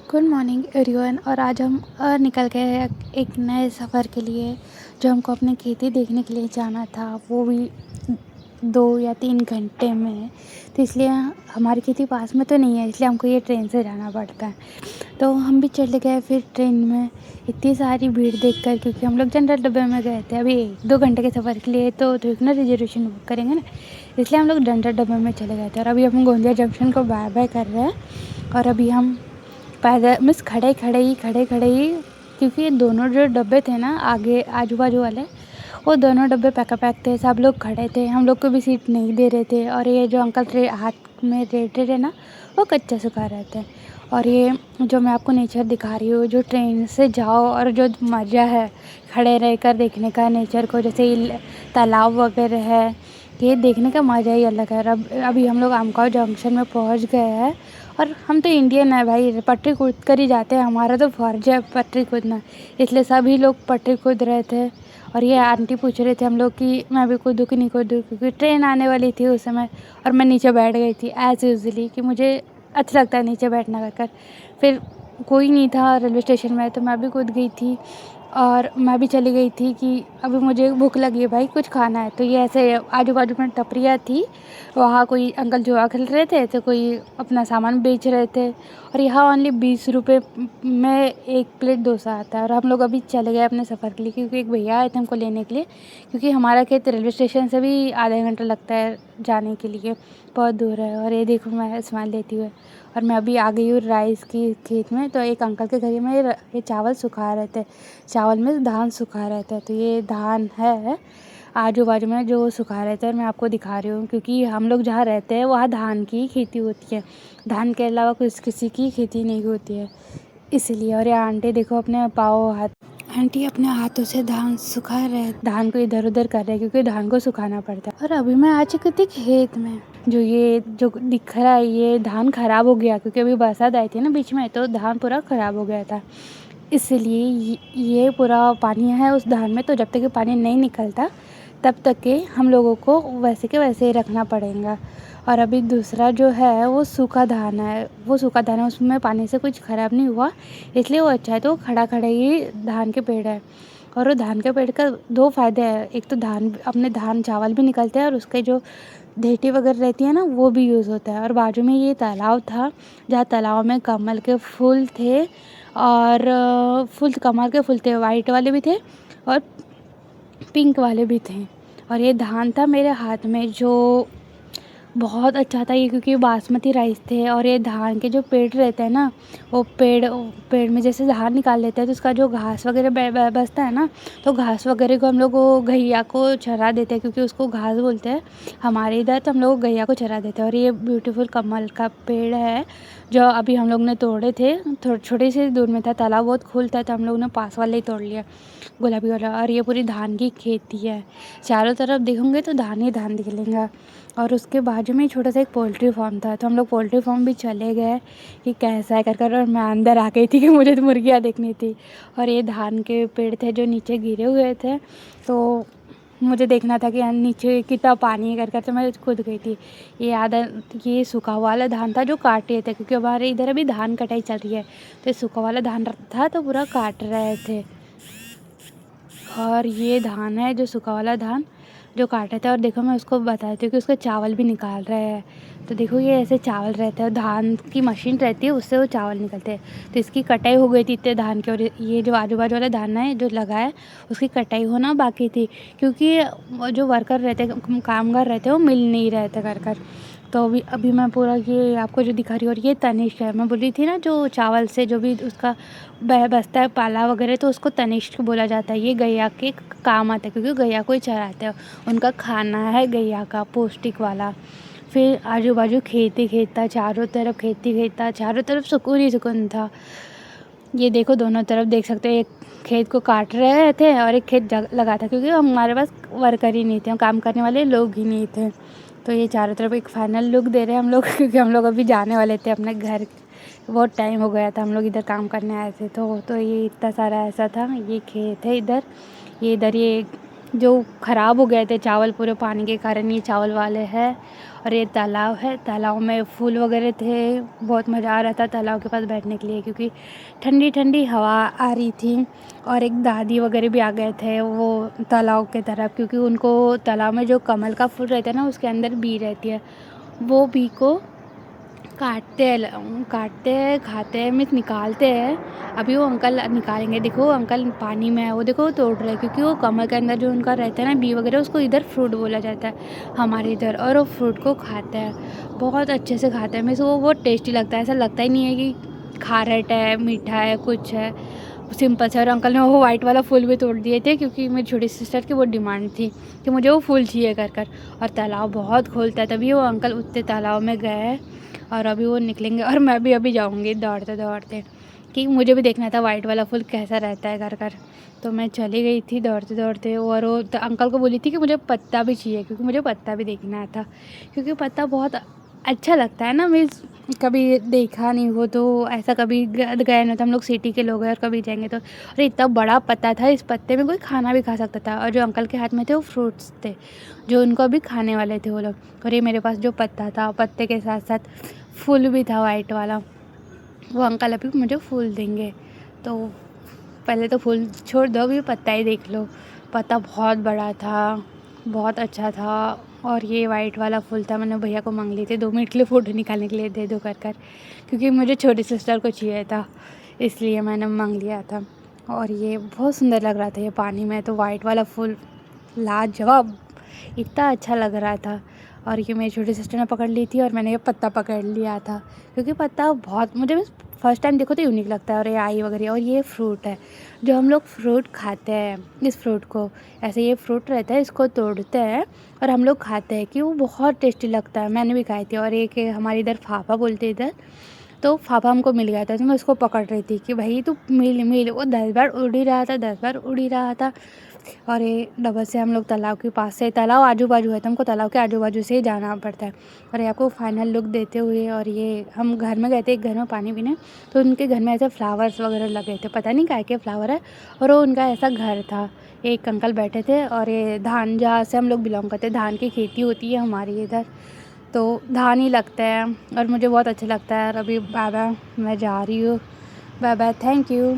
Good morning everyone. और आज हम निकल गए हैं एक नए सफ़र के लिए, जो हमको अपने खेती देखने के लिए जाना था, वो भी 2 या 3 घंटे में। तो इसलिए हमारी खेती पास में तो नहीं है, इसलिए हमको ये ट्रेन से जाना पड़ता है। तो हम भी चले गए फिर ट्रेन में, इतनी सारी भीड़ देखकर, क्योंकि हम लोग जनरल डब्बे में गए थे। अभी 2 घंटे के सफ़र के लिए तो ठीक ना, रिजर्वेशन बुक करेंगे ना, इसलिए हम लोग जनरल डब्बे में चले गए थे। और अभी हम गोंदिया जंक्शन को बाय बाय कर रहे हैं। और अभी हम पैदल मिस खड़े ही, क्योंकि ये दोनों जो डब्बे थे ना, आगे आजू बाजू वाले, वो दोनों डब्बे पैक थे। सब लोग खड़े थे, हम लोग को भी सीट नहीं दे रहे थे। और ये जो अंकल हाथ में रेट रहे ना, वो कच्चा सुखा रहे थे। और ये जो मैं आपको नेचर दिखा रही हूँ, जो ट्रेन से जाओ और जो मज़ा है खड़े रहकर देखने का नेचर को, जैसे ये तालाब वगैरह है, ये देखने का मज़ा ही अलग है। अब अभी हम लोग आमगाँव जंक्शन में पहुँच गए हैं। और हम तो इंडियन है भाई, पटरी कूद कर ही जाते हैं, हमारा तो फर्ज है पटरी कूदना, इसलिए सभी लोग पटरी कूद रहे थे। और ये आंटी पूछ रहे थे हम लोग कि मैं भी कूदूँ कि नहीं कूदूँ, क्योंकि ट्रेन आने वाली थी उस समय। और मैं नीचे बैठ गई थी एज़ यूज़ुअली, कि मुझे अच्छा लगता है नीचे बैठना कर। फिर कोई नहीं था रेलवे स्टेशन में, तो मैं भी कूद गई थी। और मैं भी चली गई थी कि अभी मुझे भूख लगी है भाई, कुछ खाना है। तो ये ऐसे आजू बाजू में टपरियाँ थी, वहाँ कोई अंकल जुआ खेल रहे थे, तो कोई अपना सामान बेच रहे थे। और यहाँ ओनली 20 रुपये में 1 प्लेट डोसा आता है। और हम लोग अभी चले गए अपने सफ़र के लिए, क्योंकि एक भैया आए थे हमको लेने के लिए, क्योंकि हमारा खेत रेलवे स्टेशन से भी आधा घंटा लगता है जाने के लिए, बहुत दूर है। और ये देखो मैं स्माइल देती हुए, और मैं अभी आ गई हूँ राइस की खेत में। तो एक अंकल के घर में ये चावल सुखा रहे थे, चावल में धान सुखा रहे थे। तो ये धान है आजू बाजू में जो सुखा रहे थे, और मैं आपको दिखा रही हूँ, क्योंकि हम लोग जहाँ रहते हैं वहाँ धान की खेती होती है, धान के अलावा किसी की खेती नहीं होती है, इसलिए। और ये आंटी देखो अपने आंटी अपने हाथों से धान सुखा रहे, धान को इधर उधर कर रहे हैं, क्योंकि धान को सुखाना पड़ता है। और अभी मैं आ चुकी थी खेत में। जो दिख रहा है, ये धान खराब हो गया, क्योंकि अभी बरसात आई थी ना बीच में, तो धान पूरा खराब हो गया था, इसलिए ये पूरा पानी है उस धान में। तो जब तक ये पानी नहीं निकलता, तब तक के हम लोगों को वैसे के वैसे ही रखना पड़ेगा। और अभी दूसरा जो है वो सूखा धान है, उसमें पानी से कुछ ख़राब नहीं हुआ, इसलिए वो अच्छा है। तो खड़ा ही धान के पेड़ है। और वो धान के पेड़ का 2 फ़ायदे हैं, एक तो अपने धान चावल भी निकलते हैं, और उसके जो देहटी वगैरह रहती है ना, वो भी यूज़ होता है। और बाजू में ये तालाब था, जहाँ तालाब में कमल के फूल थे, और कमल के फूल थे, वाइट वाले भी थे और पिंक वाले भी थे। और ये धान था मेरे हाथ में, जो बहुत अच्छा था ये, क्योंकि बासमती राइस थे। और ये धान के जो पेड़ रहते हैं ना, वो पेड़ में जैसे धान निकाल लेते हैं, तो उसका जो घास वगैरह बचता है ना, तो घास वगैरह को हम लोग वो गैया को चरा देते हैं, क्योंकि उसको घास बोलते हैं हमारे इधर, तो हम लोग गैया को चरा देते हैं। और ये ब्यूटीफुल कमल का पेड़ है, जो अभी हम लोग ने तोड़े थे, छोटे से दूर में था, तालाब बहुत खुल था, तो हम लोग ने पास वाले ही तोड़ लिया, गुलाबी वाला। और ये पूरी धान की खेती है, चारों तरफ देखोगे तो धान ही धान दिखेगा। और उसके बाजू में छोटा सा एक पोल्ट्री फार्म था, तो हम लोग पोल्ट्री फार्म भी चले गए कि कैसा है कर। और मैं अंदर आ गई थी कि मुझे तो मुर्गियाँ देखनी थी। और ये धान के पेड़ थे जो नीचे गिरे हुए थे, तो मुझे देखना था कि नीचे कितना पानी है कर, तो मैं कूद गई थी। ये सूखा वाला धान था जो काट रहे थे, क्योंकि हमारे इधर अभी धान कटाई चल रही है, तो ये सूखा वाला धान था, तो पूरा काट रहे थे। और ये धान है जो सूखा वाला धान जो काटे थे। और देखो मैं उसको बताती हूँ कि उसको चावल भी निकाल रहे हैं। तो देखो ये ऐसे चावल रहते हैं, धान की मशीन रहती है, उससे वो चावल निकलते हैं। तो इसकी कटाई हो गई थी इतने धान की, और ये जो आजू बाजू वाला धान है जो लगा है, उसकी कटाई होना बाकी थी, क्योंकि जो वर्कर रहते, कामगार रहते, वो मिल नहीं रहे थे कर। तो अभी मैं पूरा ये आपको जो दिखा रही हूँ। और ये तनिष्क है, मैं बोल रही थी ना, जो चावल से जो भी उसका बचता है पाला वगैरह, तो उसको तनिष्क बोला जाता है। ये गैया के काम आता है, क्योंकि गैया को ही चराते हैं, उनका खाना है गैया का पौष्टिक वाला। फिर आजू बाजू खेत था, चारों तरफ खेती था, चारों तरफ सुकून ही सुकून था। ये देखो दोनों तरफ देख सकते हो, एक खेत को काट रहे थे और एक खेत लगा था, क्योंकि हमारे पास वर्कर ही नहीं थे, काम करने वाले लोग ही नहीं थे। तो ये चारों तरफ एक फाइनल लुक दे रहे हैं हम लोग, क्योंकि हम लोग अभी जाने वाले थे अपने घर, बहुत टाइम हो गया था, हम लोग इधर काम करने आए थे। तो ये इतना सारा ऐसा था, ये खेत है इधर, ये जो ख़राब हो गए थे चावल पूरे पानी के कारण, ये चावल वाले हैं। और ये तालाब है, तालाब में फूल वगैरह थे, बहुत मज़ा आ रहा था तालाब के पास बैठने के लिए, क्योंकि ठंडी ठंडी हवा आ रही थी। और एक दादी वगैरह भी आ गए थे वो तालाब के तरफ, क्योंकि उनको तालाब में जो कमल का फूल रहता है ना, उसके अंदर बी रहती है, वो बी को काटते हैं, खाते हैं, मीन्स निकालते हैं। अभी वो अंकल निकालेंगे, देखो वो अंकल पानी में है, वो देखो वो तोड़ रहे हैं, क्योंकि वो कमल के अंदर जो उनका रहता है ना बी वगैरह, उसको इधर फ्रूट बोला जाता है हमारे इधर, और वो फ्रूट को खाते हैं, बहुत अच्छे से खाते हैं। मीन्स वो बहुत टेस्टी लगता है, ऐसा लगता ही नहीं है कि खारट है, मीठा है, कुछ है, सिंपल से। और अंकल ने वो वाइट वाला फूल भी तोड़ दिए थे, क्योंकि मेरी छोटी सिस्टर की वो डिमांड थी कि मुझे वो फूल चाहिए कर। और तालाब बहुत खोलता है, तभी वो अंकल उतने तालाब में गए और अभी वो निकलेंगे। और मैं भी अभी जाऊंगी दौड़ते दौड़ते, कि मुझे भी देखना था वाइट वाला फूल कैसा रहता है कर। तो मैं चली गई थी दौड़ते दौड़ते, और वो अंकल को बोली थी कि मुझे पत्ता भी चाहिए, क्योंकि मुझे पत्ता भी देखना था, क्योंकि पत्ता बहुत अच्छा लगता है ना। मैं कभी देखा नहीं हो, तो ऐसा कभी गए ना, तो हम लोग सिटी के लोग हैं, और कभी जाएंगे तो। और इतना बड़ा पत्ता था, इस पत्ते में कोई खाना भी खा सकता था। और जो अंकल के हाथ में थे वो फ्रूट्स थे, जो उनको अभी खाने वाले थे वो लोग। और ये मेरे पास जो पत्ता था, पत्ते के साथ साथ फूल भी था वाइट वाला, वो अंकल अभी मुझे फूल देंगे। तो पहले तो फूल छोड़ दो, अभी पत्ता ही देख लो। पत्ता बहुत बड़ा था, बहुत अच्छा था। और ये वाइट वाला फूल था, मैंने भैया को मांग लिए थे 2 मिनट के लिए फ़ोटो निकालने के लिए, दे दो कर, क्योंकि मुझे छोटी सिस्टर को चाहिए था, इसलिए मैंने मांग लिया था। और ये बहुत सुंदर लग रहा था ये पानी में, तो वाइट वाला फूल लाजवाब, इतना अच्छा लग रहा था। और ये मेरी छोटी सिस्टर ने पकड़ ली थी, और मैंने ये पत्ता पकड़ लिया था, क्योंकि पत्ता बहुत मुझे फर्स्ट टाइम देखो तो यूनिक लगता है। और ये आई वगैरह, और ये फ्रूट है, जो हम लोग फ्रूट खाते हैं, इस फ्रूट को ऐसे, ये फ्रूट रहता है, इसको तोड़ते हैं और हम लोग खाते हैं, कि वो बहुत टेस्टी लगता है। मैंने भी खाई थी। और एक हमारे इधर फाफा बोलते इधर, तो फाफा हमको मिल गया था, तो मैं उसको पकड़ रही थी कि भाई तू मिल। वो 10 बार उड़ ही रहा था, 10 बार उड़ ही रहा था। और ये डबल से हम लोग तालाब के पास से, तालाब आजू बाजू है, तो हमको तालाब के आजू बाजू से ही जाना पड़ता है। और ये आपको फाइनल लुक देते हुए, और ये हम घर में गए थे एक घर में पानी पीने, तो उनके घर में ऐसे फ्लावर्स वगैरह लगे थे, पता नहीं क्या के फ्लावर है, और वो उनका ऐसा घर था। एक अंकल बैठे थे, और ये धान, जहाँ से हम लोग बिलोंग करते हैं, धान की खेती होती है हमारी इधर, तो धान ही लगता है। और मुझे बहुत अच्छा लगता है। और अभी बाय बाय, मैं जा रही हूँ, बाय बाय, थैंक यू।